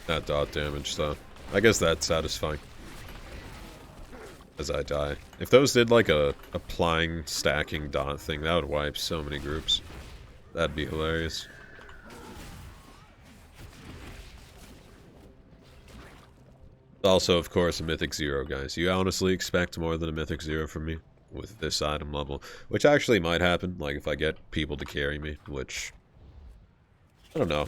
That dot damage, though. I guess that's satisfying. As I die. If those did like a applying, stacking dot thing, that would wipe so many groups. That'd be hilarious. Also, of course, a Mythic 0, guys. You honestly expect more than a Mythic 0 from me with this item level. Which actually might happen, like if I get people to carry me, which... I don't know.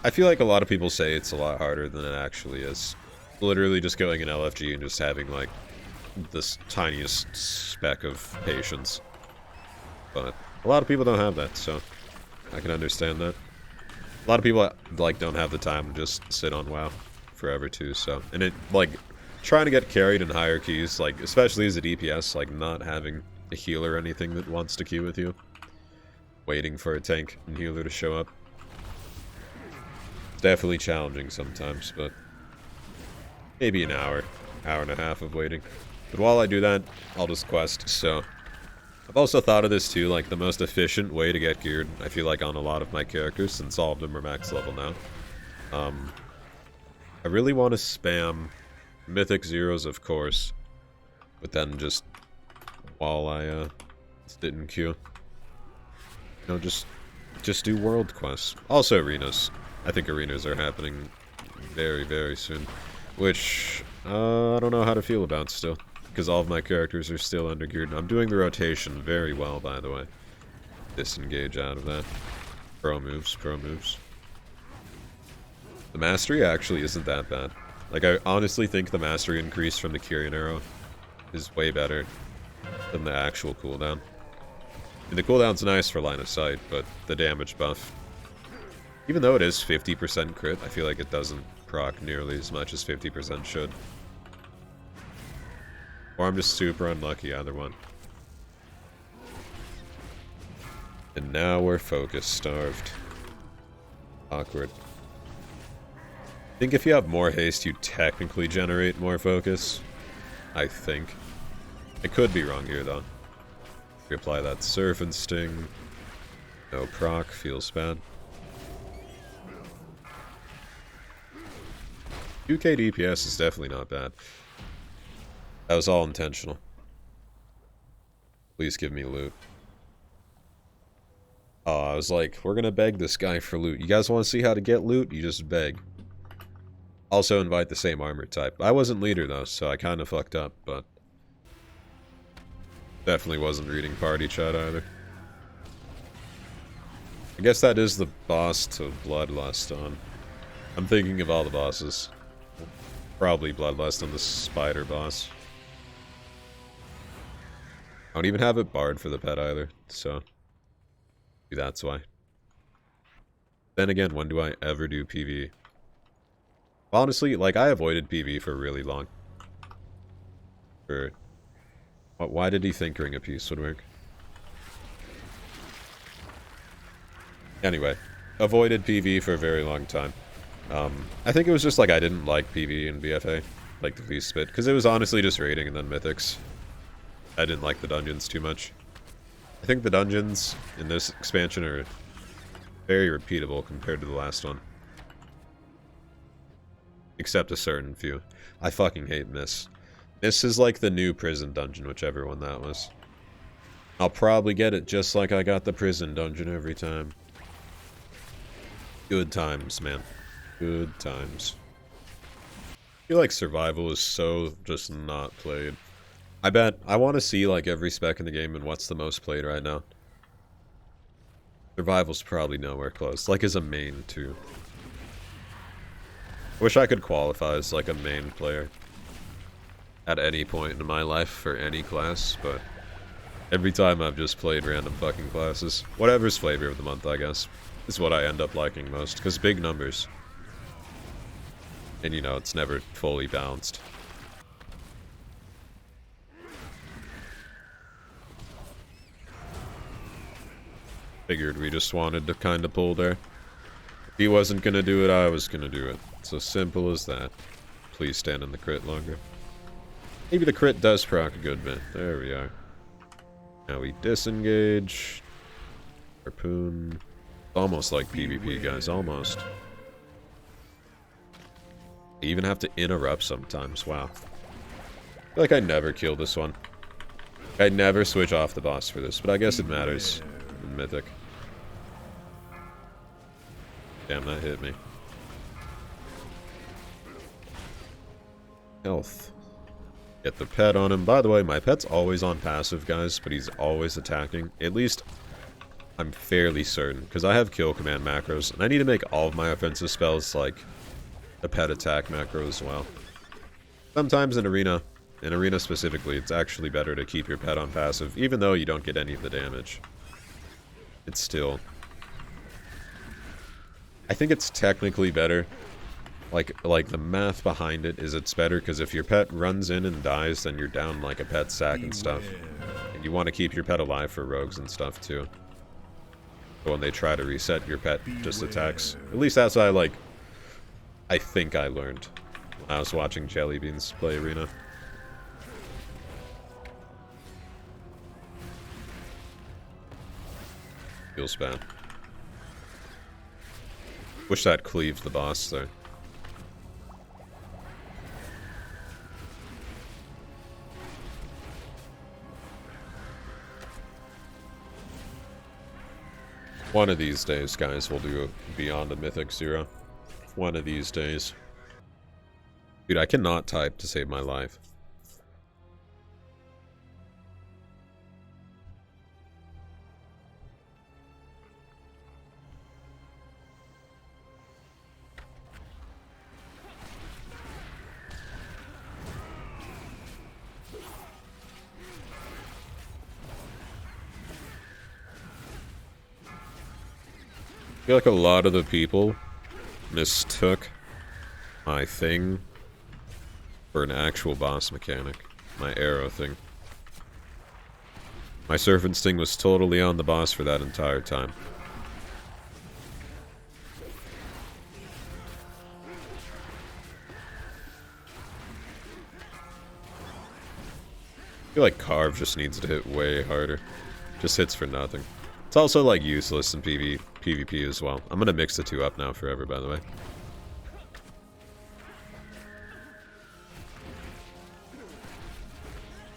I feel like a lot of people say it's a lot harder than it actually is. Literally just going in LFG and just having, like, this tiniest speck of patience. But a lot of people don't have that, so I can understand that. A lot of people, like, don't have the time to just sit on WoW forever, too, so... And it, like, trying to get carried in higher keys, like, especially as a DPS, like, not having a healer or anything that wants to queue with you. Waiting for a tank and healer to show up. Definitely challenging sometimes, but maybe an hour and a half of waiting. But while I do that, I'll just quest, so... I've also thought of this too, like the most efficient way to get geared, I feel like on a lot of my characters, since all of them are max level now. I really want to spam Mythic Zeros, of course, but then just while I didn't queue. You know, just do world quests. Also arenas. I think arenas are happening very, very soon. Which, I don't know how to feel about still. Because all of my characters are still under-geared. I'm doing the rotation very well, by the way. Disengage out of that. Pro moves, pro moves. The mastery actually isn't that bad. Like, I honestly think the mastery increase from the Kyrian arrow is way better than the actual cooldown. And the cooldown's nice for line of sight, but the damage buff... Even though it is 50% crit, I feel like it doesn't proc nearly as much as 50% should. Or I'm just super unlucky, either one. And now we're focus starved. Awkward. I think if you have more haste, you technically generate more focus. I think. I could be wrong here, though. If we apply that Surf and Sting. No proc, feels bad. 2k DPS is definitely not bad. That was all intentional. Please give me loot. Oh, I was like, we're gonna beg this guy for loot. You guys want to see how to get loot? You just beg. Also invite the same armor type. I wasn't leader though, so I kind of fucked up, but... Definitely wasn't reading party chat either. I guess that is the boss to Bloodlust on. I'm thinking of all the bosses. Probably Bloodlust on the spider boss. I don't even have it barred for the pet either, so maybe that's why. Then again, when do I ever do PvE? Honestly, like, I avoided PvE for really long. Why did he think Ring of Peace would work? Anyway, avoided PvE for a very long time. I think it was just like I didn't like PvE and BFA, like the least bit, because it was honestly just raiding and then mythics. I didn't like the dungeons too much. I think the dungeons in this expansion are very repeatable compared to the last one. Except a certain few. I fucking hate Miss. Miss is like the new prison dungeon, whichever one that was. I'll probably get it just like I got the prison dungeon every time. Good times, man. Good times. I feel like survival is so just not played. I want to see like every spec in the game and what's the most played right now. Survival's probably nowhere close. Like as a main too. Wish I could qualify as like a main player at any point in my life for any class, but every time I've just played random fucking classes. Whatever's flavor of the month, I guess, is what I end up liking most, because big numbers. And you know, it's never fully balanced. Figured we just wanted to kind of pull there. If he wasn't gonna do it, I was gonna do it. It's as simple as that. Please stand in the crit longer. Maybe the crit does proc a good bit. There we are. Now we disengage. Harpoon. Almost like PvP, guys. Almost. I even have to interrupt sometimes. Wow. I feel like I never kill this one. I never switch off the boss for this, but I guess it matters in Mythic. Damn, that hit me. Health. Get the pet on him. By the way, my pet's always on passive, guys, but he's always attacking. At least, I'm fairly certain, because I have kill command macros, and I need to make all of my offensive spells like a pet attack macro as well. Sometimes in Arena specifically, it's actually better to keep your pet on passive, even though you don't get any of the damage. It's still... I think it's technically better. Like the math behind it is it's better because if your pet runs in and dies, then you're down like a pet sack and stuff. And you want to keep your pet alive for rogues and stuff too. But when they try to reset, your pet just attacks. At least that's what I think I learned when I was watching Jellybeans play Arena. Feels bad. Wish that cleaved the boss there. One of these days, guys, we'll do Beyond a Mythic 0. One of these days. Dude, I cannot type to save my life. I feel like a lot of the people mistook my thing for an actual boss mechanic. My arrow thing. My Serpent's thing was totally on the boss for that entire time. I feel like Carve just needs to hit way harder. Just hits for nothing. It's also, like, useless in PvP as well. I'm gonna mix the two up now forever, by the way.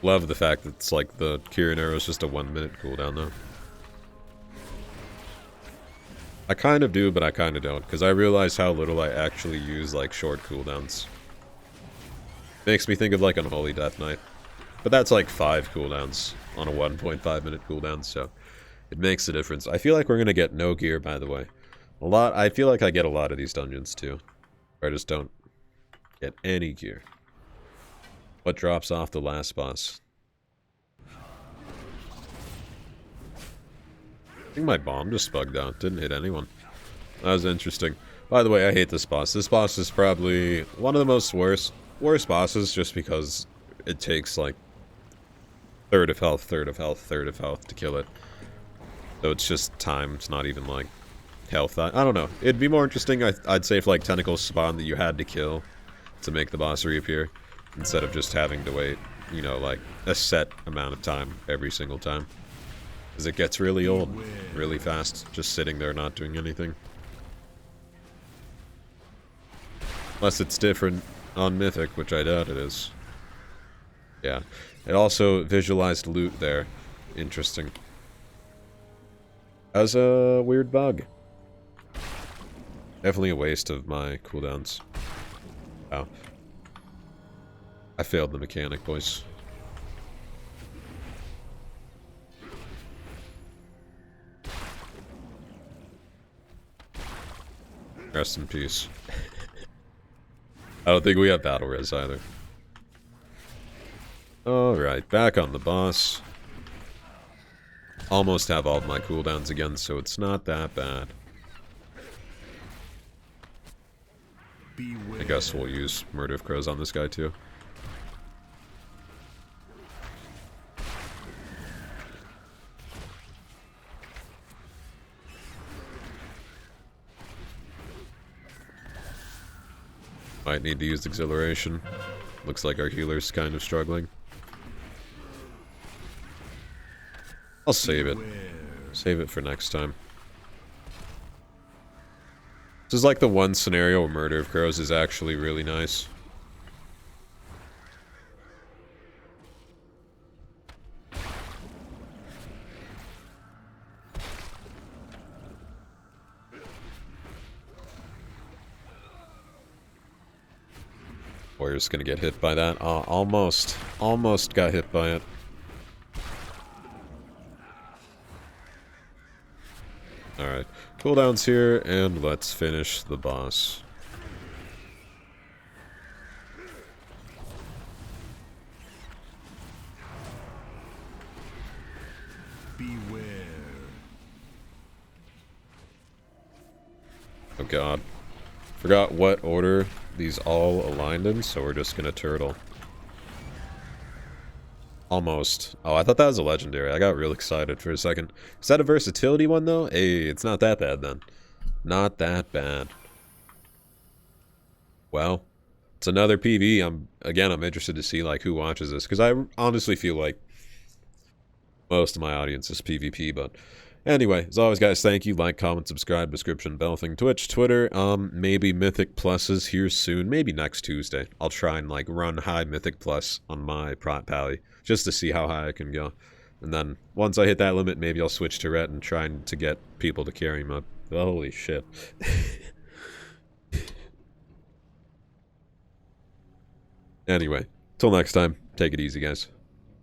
Love the fact that it's, like, the Kirin arrow is just a 1-minute cooldown, though. I kind of do, but I kind of don't, because I realize how little I actually use, like, short cooldowns. Makes me think of, like, Unholy Death Knight. But that's, like, 5 cooldowns on a 1.5-minute cooldown, so... it makes a difference. I feel like we're gonna get no gear, by the way. I feel like I get a lot of these dungeons, too. Where I just don't get any gear. What drops off the last boss? I think my bomb just bugged out. Didn't hit anyone. That was interesting. By the way, I hate this boss. This boss is probably one of the most worst bosses, just because it takes, like, third of health to kill it. So it's just time, it's not even, like, health. I don't know. It'd be more interesting, I'd say, if, like, tentacles spawn that you had to kill to make the boss reappear, instead of just having to wait, you know, like, a set amount of time every single time. Because it gets really old, really fast, just sitting there not doing anything. Unless it's different on Mythic, which I doubt it is. Yeah. It also visualized loot there. Interesting. That was a weird bug. Definitely a waste of my cooldowns. Wow. I failed the mechanic, boys. Rest in peace. I don't think we have battle res either. Alright, back on the boss. Almost have all of my cooldowns again, so it's not that bad. I guess we'll use Murder of Crows on this guy too. Might need to use Exhilaration. Looks like our healer's kind of struggling. I'll save it. Save it for next time. This is like the one scenario where Murder of Crows is actually really nice. Warrior's gonna get hit by that. Almost got hit by it. Alright, cooldowns here, and let's finish the boss. Beware. Oh god. Forgot what order these all aligned in, so we're just gonna turtle. Almost. Oh, I thought that was a legendary. I got real excited for a second. Is that a versatility one, though? Hey, it's not that bad, then. Not that bad. Well, it's another PvE. I'm interested to see, like, who watches this. Because I honestly feel like most of my audience is PvP, but... Anyway, as always, guys, thank you. Like, comment, subscribe, description, bell thing, Twitch, Twitter. Maybe Mythic Pluses here soon. Maybe next Tuesday. I'll try and, like, run high Mythic Plus on my prot pally, just to see how high I can go. And then, once I hit that limit, maybe I'll switch to Ret and try to get people to carry him up. Holy shit. Anyway, till next time, take it easy, guys.